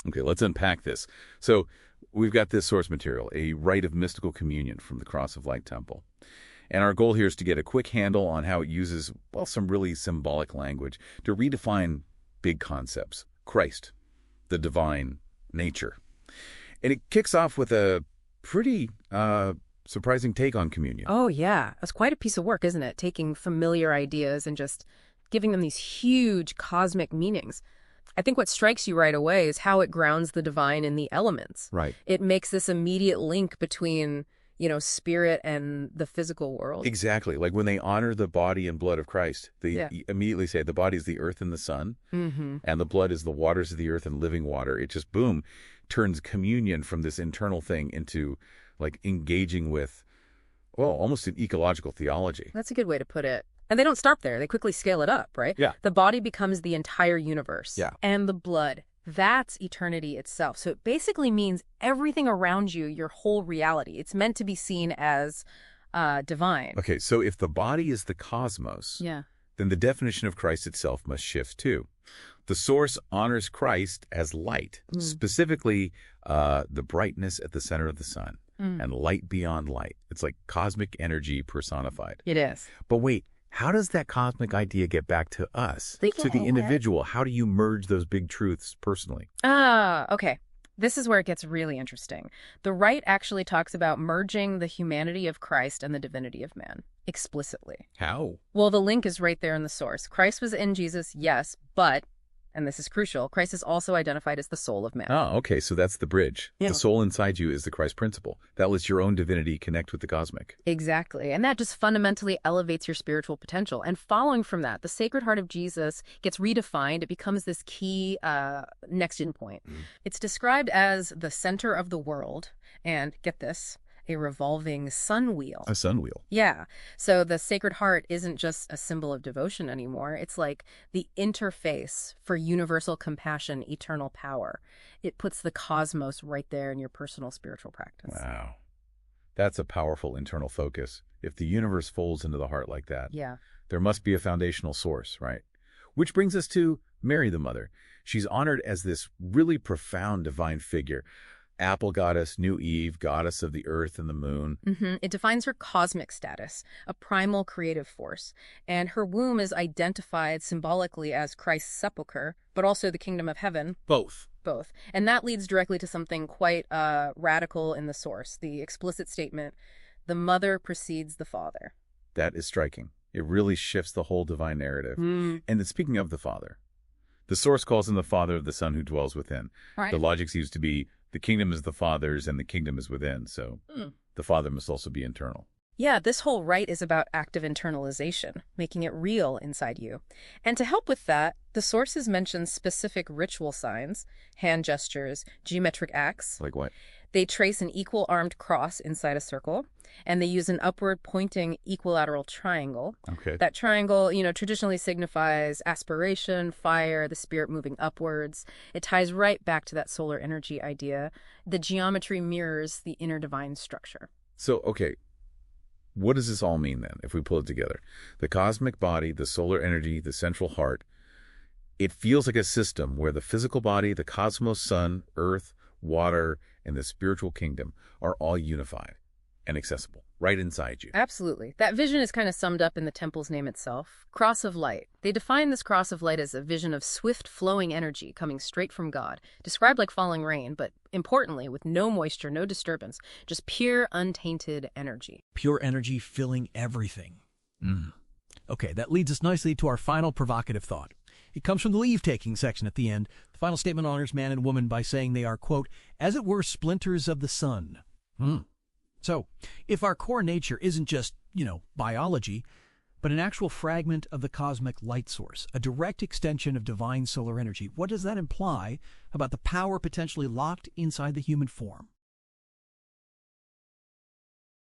Okay, let's unpack this. So we've got this source material, a rite of mystical communion from the Cross of Light Temple. And our goal here is to get a quick handle on how it uses, well, some really symbolic language to redefine big concepts. Christ, the divine nature. And it kicks off with a pretty surprising take on communion. Oh, yeah. That's quite a piece of work, isn't it? Taking familiar ideas and just giving them these huge cosmic meanings. I think what strikes you right away is how it grounds the divine in the elements. Right. It makes this immediate link between, spirit and the physical world. Exactly. Like when they honor the body and blood of Christ, they immediately say the body is the earth and the sun, and the blood is the waters of the earth and living water. It just, boom, turns communion from this internal thing into like engaging with, well, almost an ecological theology. That's a good way to put it. And they don't stop there. They quickly scale it up, right? Yeah. The body becomes the entire universe. Yeah. And the blood, that's eternity itself. So it basically means everything around you, your whole reality. It's meant to be seen as divine. Okay, so if the body is the cosmos, then the definition of Christ itself must shift too. The source honors Christ as light, specifically the brightness at the center of the sun and light beyond light. It's like cosmic energy personified. It is. But wait, how does that cosmic idea get back to us, to the individual? How do you merge those big truths personally? Okay. This is where it gets really interesting. The rite actually talks about merging the humanity of Christ and the divinity of man, explicitly. How? Well, the link is right there in the source. Christ was in Jesus, yes, but, and this is crucial, Christ is also identified as the soul of man. Oh, okay, so that's the bridge. Yeah. The soul inside you is the Christ principle. That lets your own divinity connect with the cosmic. Exactly. And that just fundamentally elevates your spiritual potential. And following from that, the Sacred Heart of Jesus gets redefined. It becomes this key next in point. It's described as the center of the world. And get this, a revolving sun wheel. A sun wheel. Yeah. So the Sacred Heart isn't just a symbol of devotion anymore. It's like the interface for universal compassion, eternal power. It puts the cosmos right there in your personal spiritual practice. Wow. That's a powerful internal focus. If the universe folds into the heart like that, there must be a foundational source, right? Which brings us to Mary the Mother. She's honored as this really profound divine figure. Apple goddess, new Eve, goddess of the earth and the moon. It defines her cosmic status, a primal creative force. And her womb is identified symbolically as Christ's sepulcher, but also the kingdom of heaven. Both. And that leads directly to something quite radical in the source, the explicit statement, the mother precedes the father. That is striking. It really shifts the whole divine narrative. And then speaking of the Father, the source calls him the Father of the Son who dwells within. Right. The logic seems to be the kingdom is the Father's and the kingdom is within, so the Father must also be internal. Yeah, this whole rite is about active internalization, making it real inside you. And to help with that, the sources mention specific ritual signs, hand gestures, geometric acts. Like what? They trace an equal-armed cross inside a circle, and they use an upward-pointing equilateral triangle. Okay. That triangle, traditionally signifies aspiration, fire, the spirit moving upwards. It ties right back to that solar energy idea. The geometry mirrors the inner divine structure. So, okay, what does this all mean then, if we pull it together? The cosmic body, the solar energy, the central heart, it feels like a system where the physical body, the cosmos, sun, earth, water, and the spiritual kingdom are all unified and accessible right inside you. Absolutely. That vision is kind of summed up in the temple's name itself, Cross of Light. They define this Cross of Light as a vision of swift flowing energy coming straight from God, described like falling rain, but importantly, with no moisture, no disturbance, just pure, untainted energy. Pure energy filling everything. Okay, that leads us nicely to our final provocative thought. It comes from the leave-taking section at the end. The final statement honors man and woman by saying they are, quote, as it were, splinters of the sun. So, if our core nature isn't just, biology, but an actual fragment of the cosmic light source, a direct extension of divine solar energy, what does that imply about the power potentially locked inside the human form?